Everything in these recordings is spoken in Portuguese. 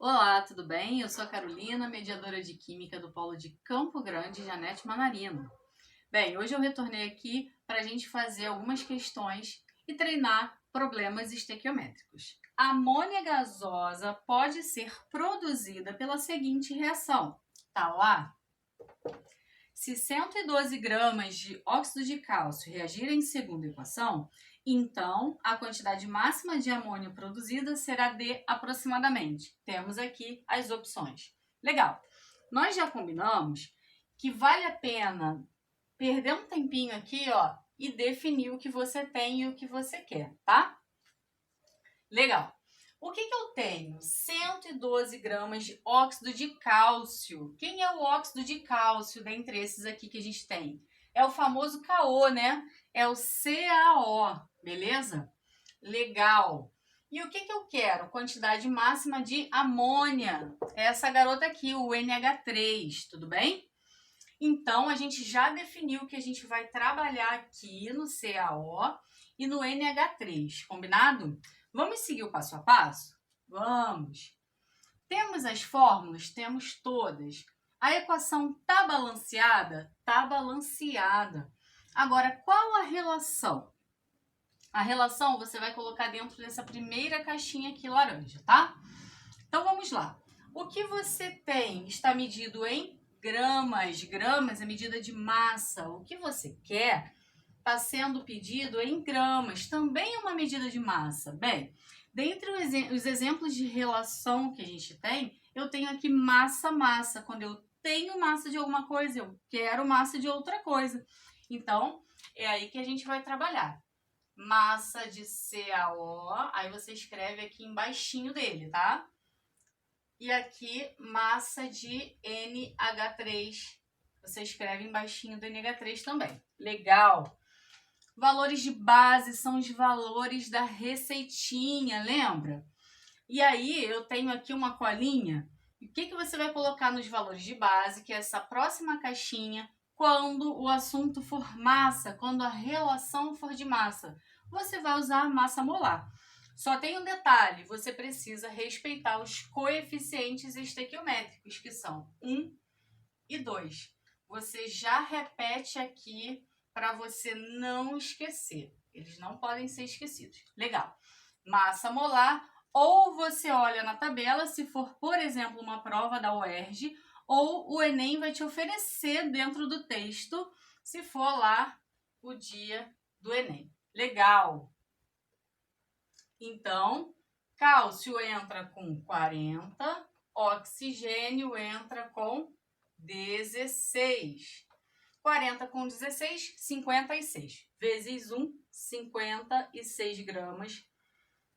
Olá, tudo bem? Eu sou a Carolina, mediadora de Química do Polo de Campo Grande, Janete Manarino. Bem, hoje eu retornei aqui para a gente fazer algumas questões e treinar problemas estequiométricos. A amônia gasosa pode ser produzida pela seguinte reação. Tá lá? Se 112 gramas de óxido de cálcio reagirem segundo a equação, então a quantidade máxima de amônia produzida será de aproximadamente. Temos aqui as opções. Legal. Nós já combinamos que vale a pena perder um tempinho aqui, ó, e definir o que você tem e o que você quer, tá? Legal. O que eu tenho? 112 gramas de óxido de cálcio. Quem é o óxido de cálcio dentre esses aqui que a gente tem? É o famoso CaO, né? É o CaO, beleza? Legal. E o que eu quero? Quantidade máxima de amônia. Essa garota aqui, o NH3, tudo bem? Então, a gente já definiu que a gente vai trabalhar aqui no CaO e no NH3, combinado? Vamos seguir o passo a passo? Vamos! Temos as fórmulas? Temos todas. A equação está balanceada? Está balanceada. Agora, qual a relação? A relação você vai colocar dentro dessa primeira caixinha aqui laranja, tá? Então, vamos lá. O que você tem está medido em gramas. Gramas é medida de massa. O que você quer está sendo pedido em gramas. Também é uma medida de massa. Bem, dentre os exemplos de relação que a gente tem, eu tenho aqui massa-massa. Quando eu tenho massa de alguma coisa, eu quero massa de outra coisa. Então, é aí que a gente vai trabalhar. Massa de CaO, aí você escreve aqui embaixinho dele, tá? E aqui, massa de NH3. Você escreve embaixinho do NH3 também. Legal! Valores de base são os valores da receitinha, lembra? E aí, eu tenho aqui uma colinha. E o que você vai colocar nos valores de base, que é essa próxima caixinha, quando o assunto for massa, quando a relação for de massa? Você vai usar a massa molar. Só tem um detalhe, você precisa respeitar os coeficientes estequiométricos, que são 1 e 2. Você já repete aqui para você não esquecer. Eles não podem ser esquecidos. Legal. Massa molar, ou você olha na tabela, se for, por exemplo, uma prova da UERJ, ou o Enem vai te oferecer dentro do texto, se for lá o dia do Enem. Legal. Então, cálcio entra com 40, oxigênio entra com 16. 40 com 16, 56. Vezes 1, 56 gramas.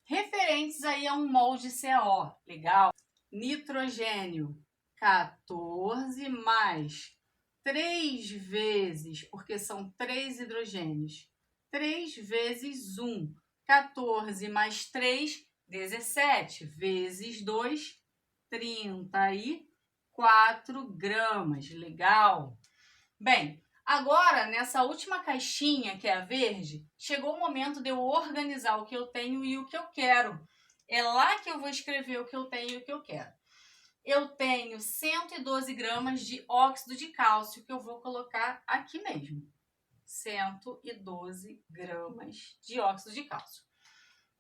Referentes aí a um mol de CaO. Legal. Nitrogênio, 14 mais 3 vezes, porque são 3 hidrogênios. 3 vezes 1. 14 mais 3, 17. Vezes 2, 34 gramas. Legal. Bem, agora nessa última caixinha, que é a verde, chegou o momento de eu organizar o que eu tenho e o que eu quero. É lá que eu vou escrever o que eu tenho e o que eu quero. Eu tenho 112 gramas de óxido de cálcio, que eu vou colocar aqui mesmo. 112 gramas de óxido de cálcio.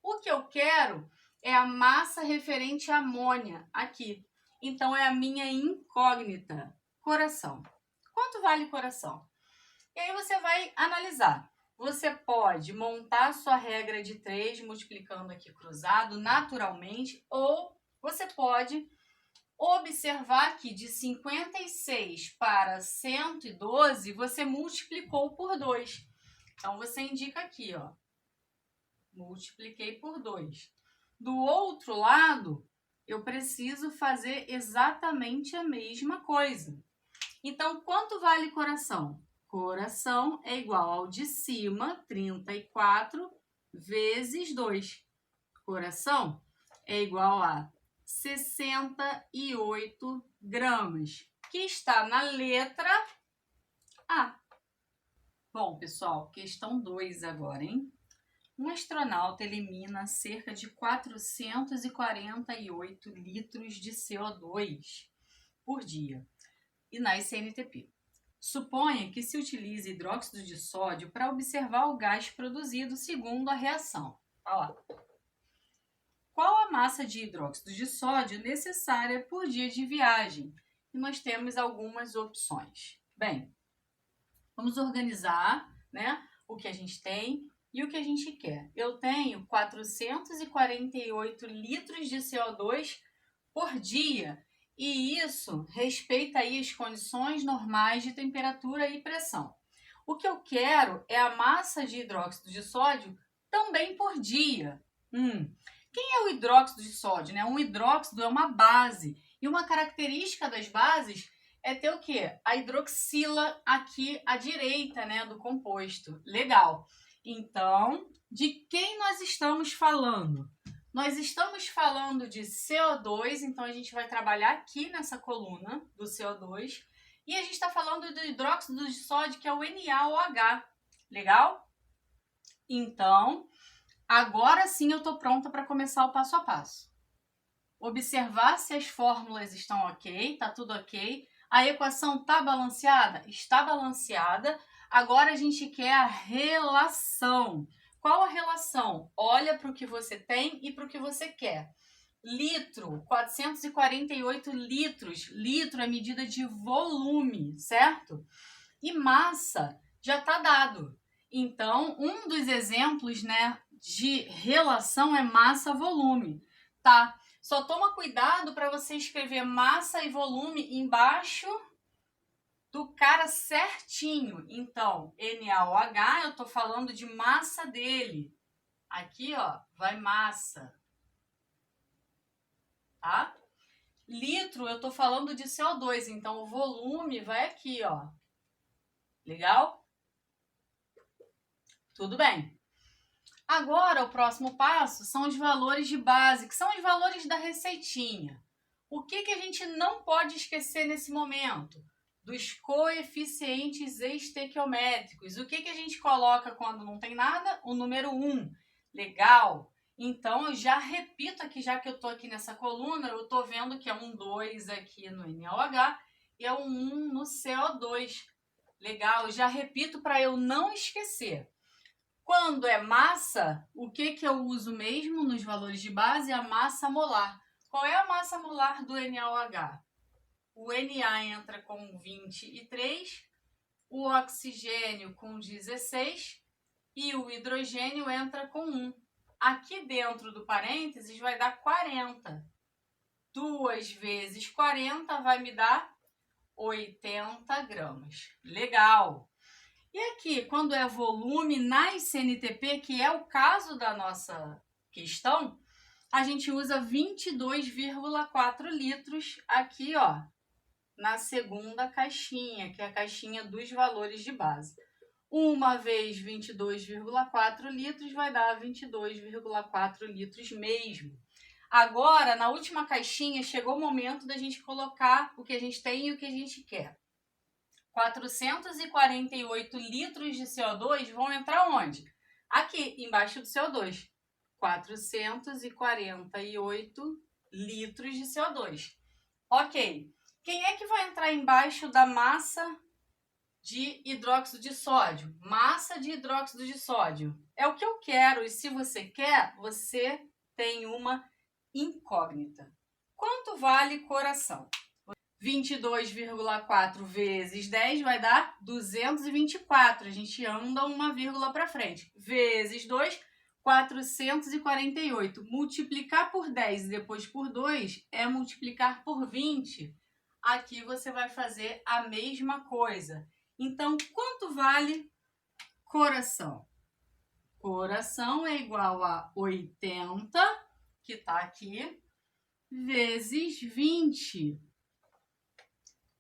O que eu quero é a massa referente à amônia aqui. Então, é a minha incógnita. Coração. Quanto vale coração? E aí você vai analisar. Você pode montar a sua regra de 3, multiplicando aqui cruzado, naturalmente, ou você pode observar que de 56 para 112, você multiplicou por 2. Então, você indica aqui, ó, multipliquei por 2. Do outro lado, eu preciso fazer exatamente a mesma coisa. Então, quanto vale coração? Coração é igual ao de cima, 34, vezes 2. Coração é igual a 68 gramas, que está na letra A. Bom, pessoal, questão 2 agora, hein? um astronauta elimina cerca de 448 litros de CO2 por dia e na CNTP. Suponha que se utilize hidróxido de sódio para observar o gás produzido segundo a reação. Olha lá. Qual a massa de hidróxido de sódio necessária por dia de viagem? E nós temos algumas opções. Bem, vamos organizar, né, o que a gente tem e o que a gente quer. Eu tenho 448 litros de CO2 por dia e isso respeita aí as condições normais de temperatura e pressão. O que eu quero é a massa de hidróxido de sódio também por dia. Quem é o hidróxido de sódio, né? Um hidróxido é uma base e uma característica das bases é ter o quê? A hidroxila aqui à direita, né, do composto. Legal. Então, de quem nós estamos falando? Nós estamos falando de CO2, então a gente vai trabalhar aqui nessa coluna do CO2. E a gente está falando do hidróxido de sódio, que é o NaOH. Legal? Então, agora sim eu estou pronta para começar o passo a passo. Observar se as fórmulas estão ok, está tudo ok. A equação está balanceada? Está balanceada. Agora a gente quer a relação. Qual a relação? Olha para o que você tem e para o que você quer. Litro, 448 litros. Litro é medida de volume, certo? E massa já está dado. Então, um dos exemplos, né, de relação é massa-volume. Tá? Só toma cuidado para você escrever massa e volume embaixo do cara certinho. Então, NaOH, eu estou falando de massa dele. Aqui, ó, vai massa. Tá? Litro, eu estou falando de CO2. Então, o volume vai aqui, ó. Legal? Tudo bem. Agora, o próximo passo são os valores de base, que são os valores da receitinha. O que a gente não pode esquecer nesse momento? Dos coeficientes estequiométricos. O que a gente coloca quando não tem nada? O número 1. Legal? Então, eu já repito aqui, já que eu estou aqui nessa coluna, eu estou vendo que é um 2 aqui no NaOH e é um 1 no CO2. Legal? Eu já repito para eu não esquecer. Quando é massa, o que eu uso mesmo nos valores de base? A massa molar. Qual é a massa molar do NaOH? O Na entra com 23, o oxigênio com 16 e o hidrogênio entra com 1. Aqui dentro do parênteses vai dar 40. 2 vezes 40 vai me dar 80 gramas. Legal! E aqui, quando é volume nas CNTP, que é o caso da nossa questão, a gente usa 22,4 litros aqui, ó, na segunda caixinha, que é a caixinha dos valores de base. Uma vez 22,4 litros vai dar 22,4 litros mesmo. Agora, na última caixinha, chegou o momento da gente colocar o que a gente tem e o que a gente quer. 448 litros de CO2 vão entrar onde? Aqui, embaixo do CO2. 448 litros de CO2. Ok. Quem é que vai entrar embaixo da massa de hidróxido de sódio? Massa de hidróxido de sódio. É o que eu quero. E se você quer, você tem uma incógnita. Quanto vale coração? 22,4 vezes 10 vai dar 224. A gente anda uma vírgula para frente. Vezes 2, 448. Multiplicar por 10 e depois por 2 é multiplicar por 20. Aqui você vai fazer a mesma coisa. Então, quanto vale coração? Coração é igual a 80, que está aqui, vezes 20.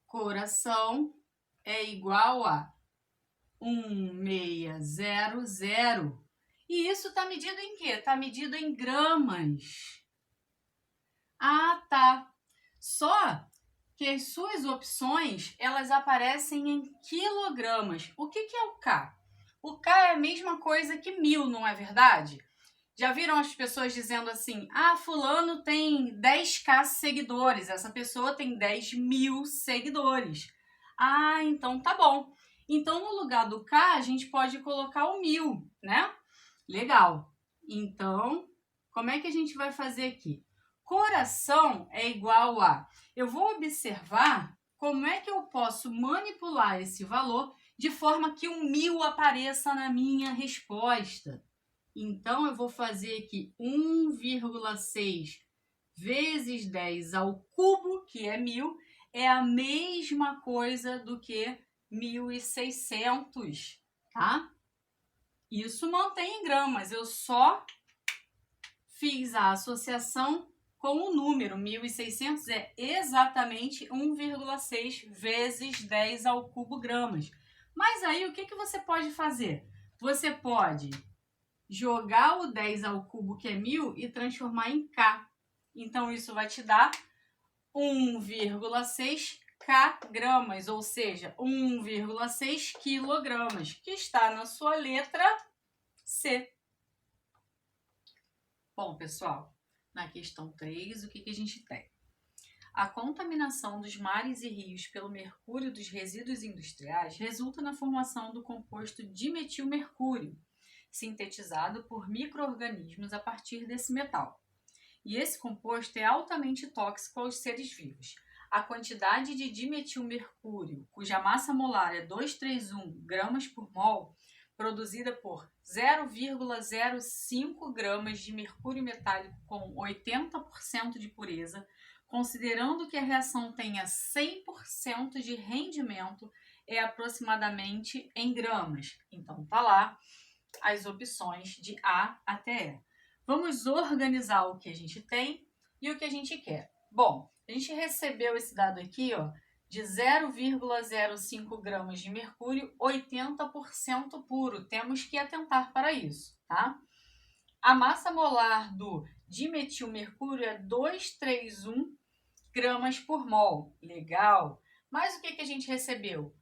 Coração é igual a 1600. E isso está medido em quê? Está medido em gramas. Ah, tá. Só que as suas opções, elas aparecem em quilogramas. O que é o K? O K é a mesma coisa que 1000, não é verdade? Já viram as pessoas dizendo assim, ah, fulano tem 10k seguidores, essa pessoa tem 10.000 seguidores. Ah, então tá bom. Então, no lugar do K, a gente pode colocar o 1000, né? Legal. Então, como é que a gente vai fazer aqui? Coração é igual a... Eu vou observar como é que eu posso manipular esse valor de forma que o 1000 apareça na minha resposta. Então, eu vou fazer aqui 1,6 vezes 10 ao cubo, que é 1000, é a mesma coisa do que 1.600, tá? Isso mantém em gramas, eu só fiz a associação com o número. 1.600 é exatamente 1,6 vezes 10 ao cubo gramas. Mas aí, o que você pode fazer? Você pode jogar o 10 ao cubo, que é 1000, e transformar em K. Então, isso vai te dar 1,6 K gramas, ou seja, 1,6 quilogramas, que está na sua letra C. Bom, pessoal, na questão 3, o que a gente tem? A contaminação dos mares e rios pelo mercúrio dos resíduos industriais resulta na formação do composto dimetilmercúrio, sintetizado por micro-organismos a partir desse metal. E esse composto é altamente tóxico aos seres vivos. A quantidade de dimetilmercúrio, cuja massa molar é 231 gramas por mol, produzida por 0,05 gramas de mercúrio metálico com 80% de pureza, considerando que a reação tenha 100% de rendimento, é aproximadamente em gramas. Então, tá lá as opções de A até E. Vamos organizar o que a gente tem e o que a gente quer. Bom, a gente recebeu esse dado aqui, ó, de 0,05 gramas de mercúrio, 80% puro. Temos que atentar para isso, tá? A massa molar do dimetilmercúrio é 231 gramas por mol. Legal. Mas o que a gente recebeu?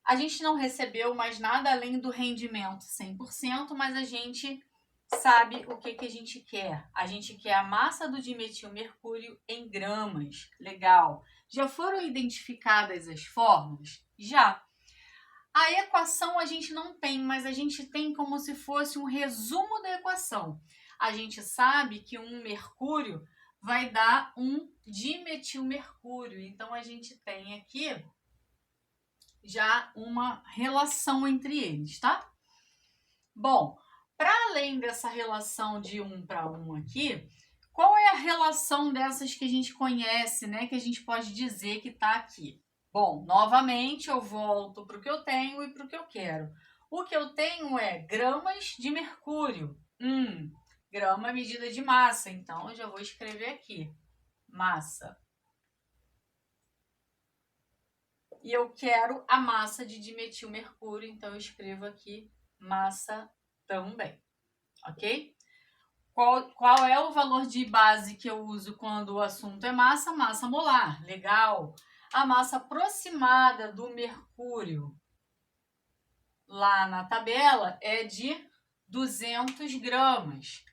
A gente não recebeu mais nada além do rendimento 100%, mas a gente sabe o que a gente quer. A gente quer a massa do dimetilmercúrio em gramas. Legal. Já foram identificadas as fórmulas? Já. A equação a gente não tem, mas a gente tem como se fosse um resumo da equação. A gente sabe que um mercúrio vai dar um dimetilmercúrio. Então, a gente tem aqui já uma relação entre eles, tá? Bom, para além dessa relação de 1 para 1 aqui, qual é a relação dessas que a gente conhece, né? Que a gente pode dizer que está aqui? Bom, novamente eu volto para o que eu tenho e para o que eu quero. O que eu tenho é gramas de mercúrio. Grama é medida de massa, então eu já vou escrever aqui. Massa. E eu quero a massa de dimetilmercúrio, então eu escrevo aqui massa também, ok? Qual é o valor de base que eu uso quando o assunto é massa? Massa molar, legal. A massa aproximada do mercúrio lá na tabela é de 200 gramas.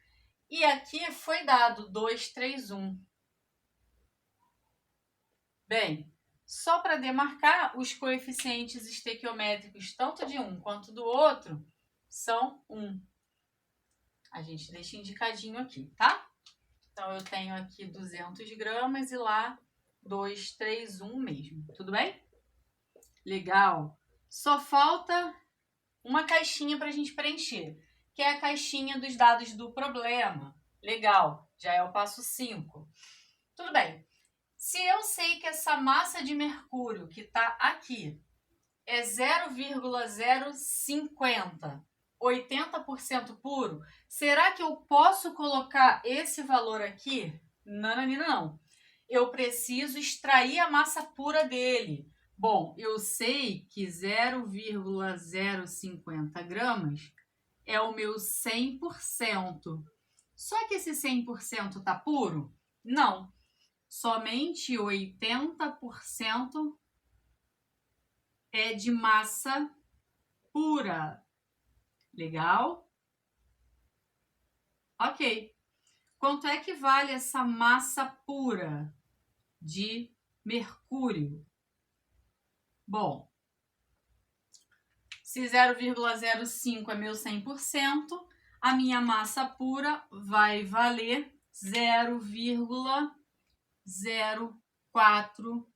E aqui foi dado 231. Bem, só para demarcar, os coeficientes estequiométricos, tanto de um quanto do outro, são 1. A gente deixa indicadinho aqui, tá? Então, eu tenho aqui 200 gramas e lá 231 mesmo. Tudo bem? Legal. Só falta uma caixinha para a gente preencher, que é a caixinha dos dados do problema. Legal, já é o passo 5. Tudo bem. Se eu sei que essa massa de mercúrio que está aqui é 0,050, 80% puro, será que eu posso colocar esse valor aqui? Não. Eu preciso extrair a massa pura dele. Bom, eu sei que 0,050 gramas é o meu 100%. Só que esse 100% está puro? Não. Somente 80% é de massa pura. Legal? Ok. Quanto é que vale essa massa pura de mercúrio? Bom, se 0,05 é meu 100%, a minha massa pura vai valer 0,04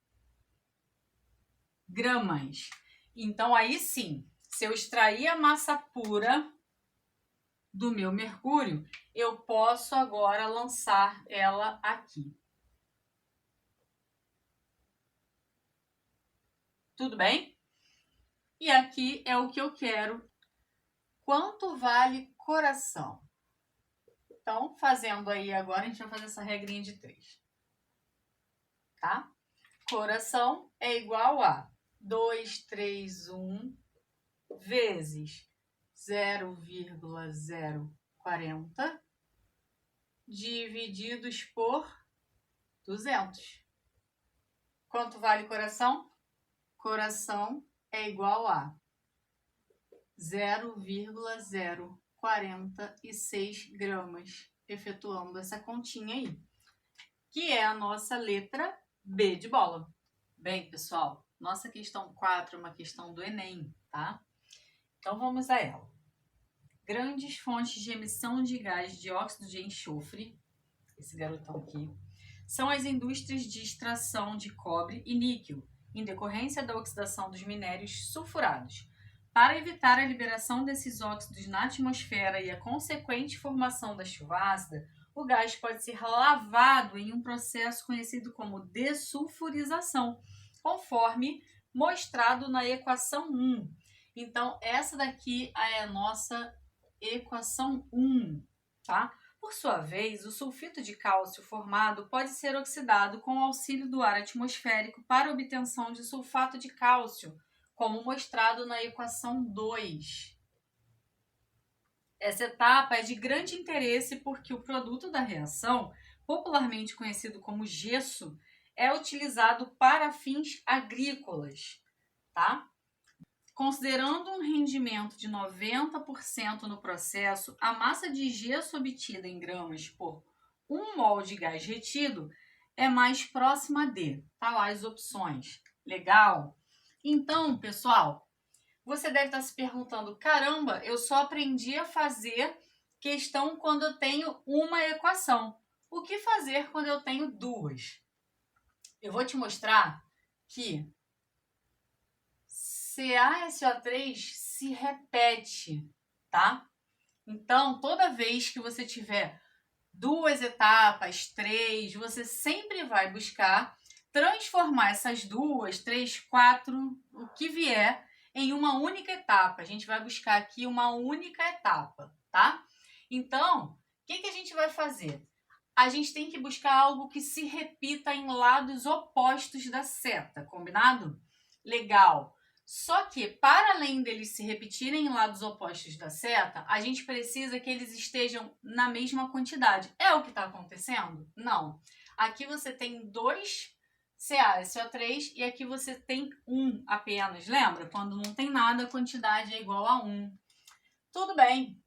gramas. Então, aí sim, se eu extrair a massa pura do meu mercúrio, eu posso agora lançar ela aqui. Tudo bem? E aqui é o que eu quero. Quanto vale coração? Então, fazendo aí agora, a gente vai fazer essa regrinha de 3. Tá? Coração é igual a 231 vezes 0,040 divididos por 200. Quanto vale coração? Coração é igual a 0,046 gramas, efetuando essa continha aí, que é a nossa letra B de bola. Bem, pessoal, nossa questão 4 é uma questão do Enem, tá? Então vamos a ela. Grandes fontes de emissão de gás de dióxido de enxofre, esse garotão aqui, são as indústrias de extração de cobre e níquel, em decorrência da oxidação dos minérios sulfurados. Para evitar a liberação desses óxidos na atmosfera e a consequente formação da chuva ácida, o gás pode ser lavado em um processo conhecido como dessulfurização, conforme mostrado na equação 1. Então, essa daqui é a nossa equação 1, tá? Por sua vez, o sulfito de cálcio formado pode ser oxidado com o auxílio do ar atmosférico para obtenção de sulfato de cálcio, como mostrado na equação 2. Essa etapa é de grande interesse porque o produto da reação, popularmente conhecido como gesso, é utilizado para fins agrícolas, tá? Considerando um rendimento de 90% no processo, a massa de gesso obtida em gramas por 1 mol de gás retido é mais próxima de. Tá lá as opções. Legal? Então, pessoal, você deve estar se perguntando, caramba, eu só aprendi a fazer questão quando eu tenho uma equação. O que fazer quando eu tenho duas? Eu vou te mostrar que CaSO3 se repete, tá? Então, toda vez que você tiver duas etapas, 3, você sempre vai buscar transformar essas 2, 3, 4, o que vier, em uma única etapa. A gente vai buscar aqui uma única etapa, tá? Então, o que a gente vai fazer? A gente tem que buscar algo que se repita em lados opostos da seta, combinado? Legal! Só que, para além deles se repetirem em lados opostos da seta, a gente precisa que eles estejam na mesma quantidade. É o que está acontecendo? Não. Aqui você tem 2 CaSO3 e aqui você tem 1 apenas. Lembra? Quando não tem nada, a quantidade é igual a 1. Tudo bem.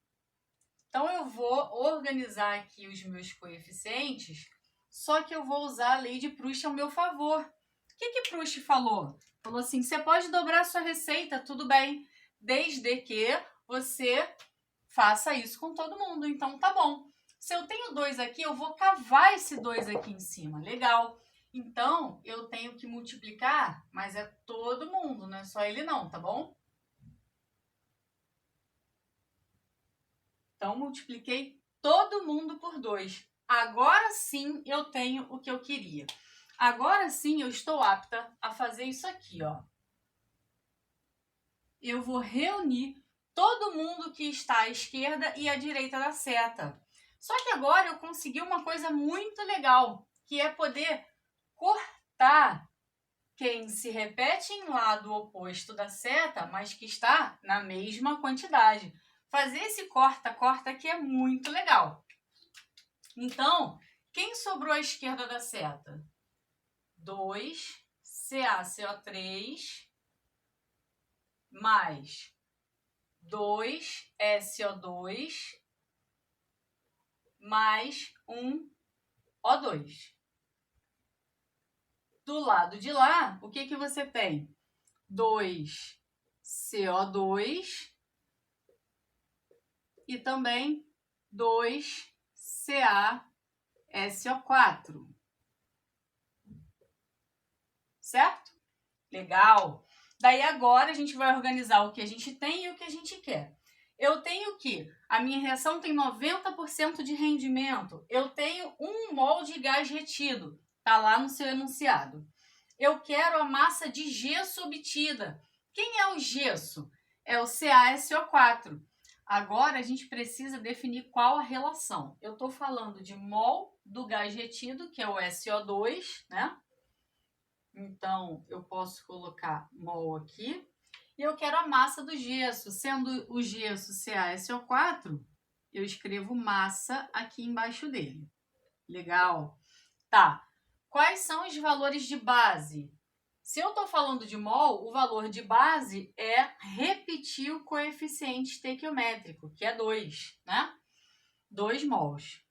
Então, eu vou organizar aqui os meus coeficientes, só que eu vou usar a lei de Proust ao meu favor. O que Proust falou? Falou assim, você pode dobrar a sua receita, tudo bem, desde que você faça isso com todo mundo. Então, tá bom. Se eu tenho 2 aqui, eu vou cavar esse 2 aqui em cima. Legal. Então, eu tenho que multiplicar, mas é todo mundo, não é só ele não, tá bom? Então, multipliquei todo mundo por 2. Agora sim eu tenho o que eu queria. Agora sim eu estou apta a fazer isso aqui, ó. Eu vou reunir todo mundo que está à esquerda e à direita da seta. Só que agora eu consegui uma coisa muito legal, que é poder cortar quem se repete em lado oposto da seta, mas que está na mesma quantidade. Fazer esse corta-corta aqui é muito legal. Então, quem sobrou à esquerda da seta? 2 CaCO3 mais 2SO2 mais 1O2. Do lado de lá, o que você tem? 2CO2 e também 2CaSO4. Certo? Legal! Daí agora a gente vai organizar o que a gente tem e o que a gente quer. Eu tenho que a minha reação tem 90% de rendimento. Eu tenho 1 mol de gás retido. Está lá no seu enunciado. Eu quero a massa de gesso obtida. Quem é o gesso? É o CaSO4. Agora a gente precisa definir qual a relação. Eu estou falando de mol do gás retido, que é o SO2, né? Então, eu posso colocar mol aqui. E eu quero a massa do gesso. Sendo o gesso CaSO4, eu escrevo massa aqui embaixo dele. Legal? Tá. Quais são os valores de base? Se eu estou falando de mol, o valor de base é repetir o coeficiente estequiométrico, que é 2, né? 2 mols.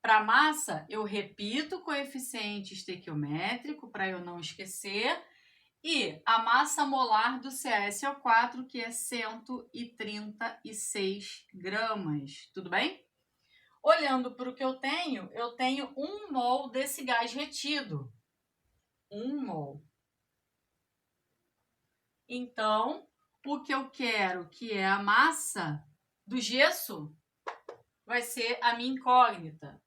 Para massa, eu repito o coeficiente estequiométrico para eu não esquecer. E a massa molar do CaSO4, que é 136 gramas. Tudo bem? Olhando para o que eu tenho 1 mol desse gás retido. 1 mol. Então, o que eu quero, que é a massa do gesso, vai ser a minha incógnita.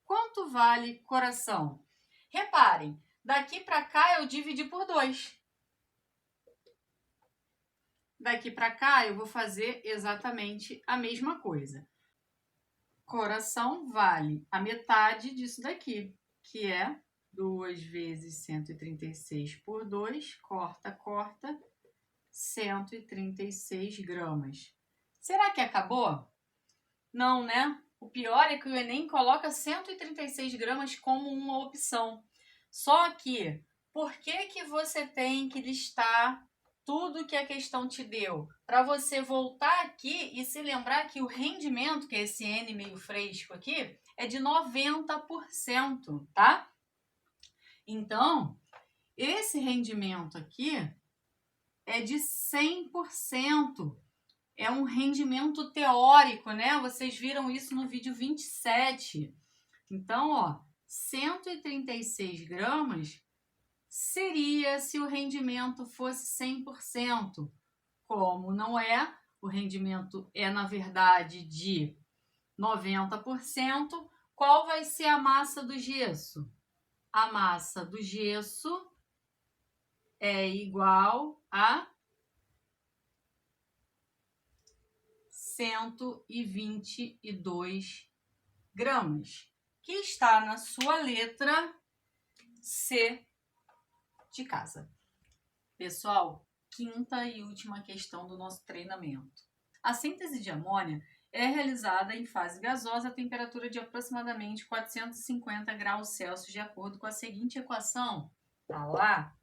Quanto vale coração? Reparem, daqui para cá eu dividi por 2. Daqui para cá eu vou fazer exatamente a mesma coisa. Coração vale a metade disso daqui, que é 2 vezes 136 por 2, corta, 136 gramas. Será que acabou? Não, né? O pior é que o Enem coloca 136 gramas como uma opção. Só que, por que você tem que listar tudo que a questão te deu? Para você voltar aqui e se lembrar que o rendimento, que é esse N meio fresco aqui, é de 90%, tá? Então, esse rendimento aqui é de 100%. É um rendimento teórico, né? Vocês viram isso no vídeo 27. Então, ó, 136 gramas seria se o rendimento fosse 100%. Como não é, o rendimento é, na verdade, de 90%. Qual vai ser a massa do gesso? A massa do gesso é igual a 122 gramas, que está na sua letra C de casa. Pessoal, quinta e última questão do nosso treinamento. A síntese de amônia é realizada em fase gasosa a temperatura de aproximadamente 450 graus Celsius, de acordo com a seguinte equação. Tá lá?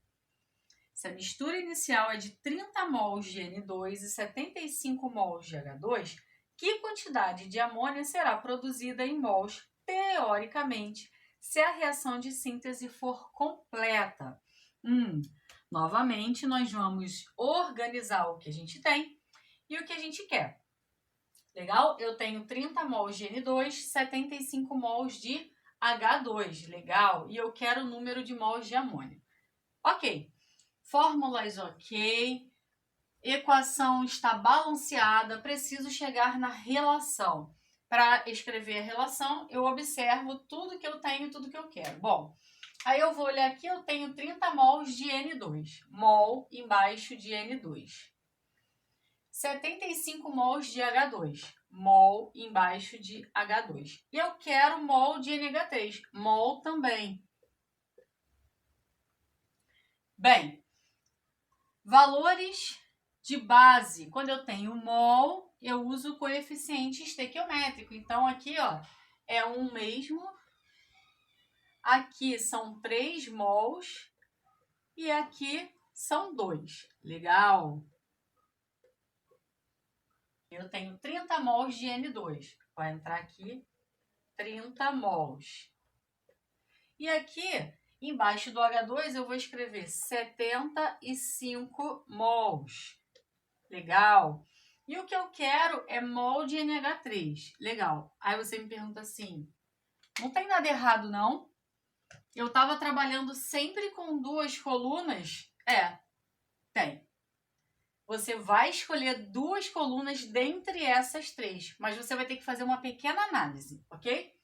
Se a mistura inicial é de 30 mols de N2 e 75 mols de H2, que quantidade de amônia será produzida em mols, teoricamente, se a reação de síntese for completa? Novamente, nós vamos organizar o que a gente tem e o que a gente quer. Legal? Eu tenho 30 mols de N2, 75 mols de H2. Legal? E eu quero o número de mols de amônia. Ok. Fórmulas ok, equação está balanceada, preciso chegar na relação. Para escrever a relação, eu observo tudo que eu tenho e tudo que eu quero. Bom, aí eu vou olhar aqui, eu tenho 30 mols de N2, mol embaixo de N2. 75 mols de H2, mol embaixo de H2. E eu quero mol de NH3, mol também. Bem, valores de base. Quando eu tenho mol, eu uso o coeficiente estequiométrico. Então, aqui, ó, é 1 mesmo. Aqui são 3 mols. E aqui são 2. Legal? Eu tenho 30 mols de N2. Vai entrar aqui 30 mols. E aqui, embaixo do H2, eu vou escrever 75 mols. Legal. E o que eu quero é mol de NH3. Legal. Aí você me pergunta assim, não tem nada errado, não? Eu estava trabalhando sempre com duas colunas? Tem. Você vai escolher duas colunas dentre essas três, mas você vai ter que fazer uma pequena análise, ok?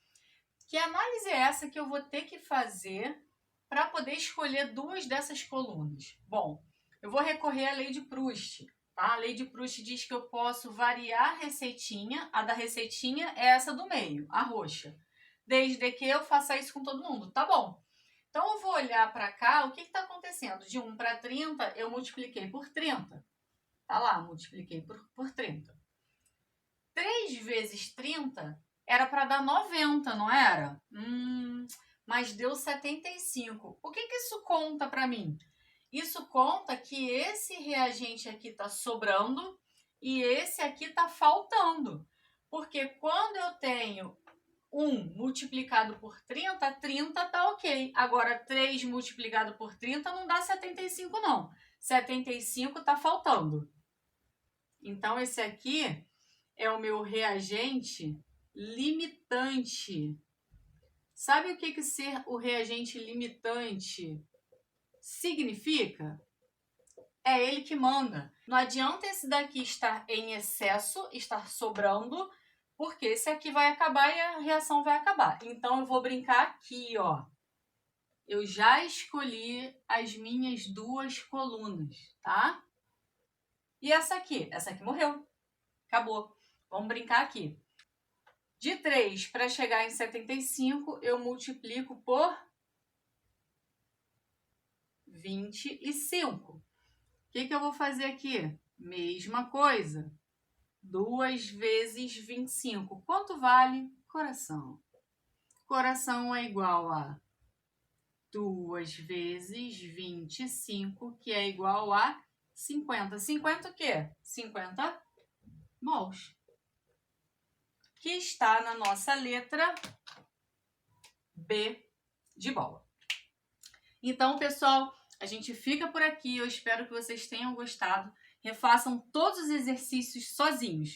Que análise é essa que eu vou ter que fazer para poder escolher duas dessas colunas? Bom, eu vou recorrer à lei de Proust. Tá? A lei de Proust diz que eu posso variar a receitinha. A da receitinha é essa do meio, a roxa. Desde que eu faça isso com todo mundo. Tá bom. Então, eu vou olhar para cá, o que está acontecendo? De 1 para 30, eu multipliquei por 30. Tá lá, multipliquei por 30. 3 vezes 30 era para dar 90, não era? Mas deu 75. O que isso conta para mim? Isso conta que esse reagente aqui está sobrando e esse aqui está faltando. Porque quando eu tenho 1 multiplicado por 30, 30 tá ok. Agora, 3 multiplicado por 30 não dá 75, não. 75 tá faltando. Então, esse aqui é o meu reagente limitante. Sabe o que ser o reagente limitante significa? É ele que manda. Não adianta esse daqui estar em excesso, estar sobrando, porque esse aqui vai acabar e a reação vai acabar. Então, eu vou brincar aqui, ó. Eu já escolhi as minhas duas colunas, tá? E essa aqui morreu. Acabou. Vamos brincar aqui. De 3 para chegar em 75, eu multiplico por 25. O que eu vou fazer aqui? Mesma coisa. 2 vezes 25. Quanto vale? Coração. Coração é igual a 2 vezes 25, que é igual a 50. 50 o quê? 50 mols. Que está na nossa letra B de bola. Então, pessoal, a gente fica por aqui. Eu espero que vocês tenham gostado. Refaçam todos os exercícios sozinhos.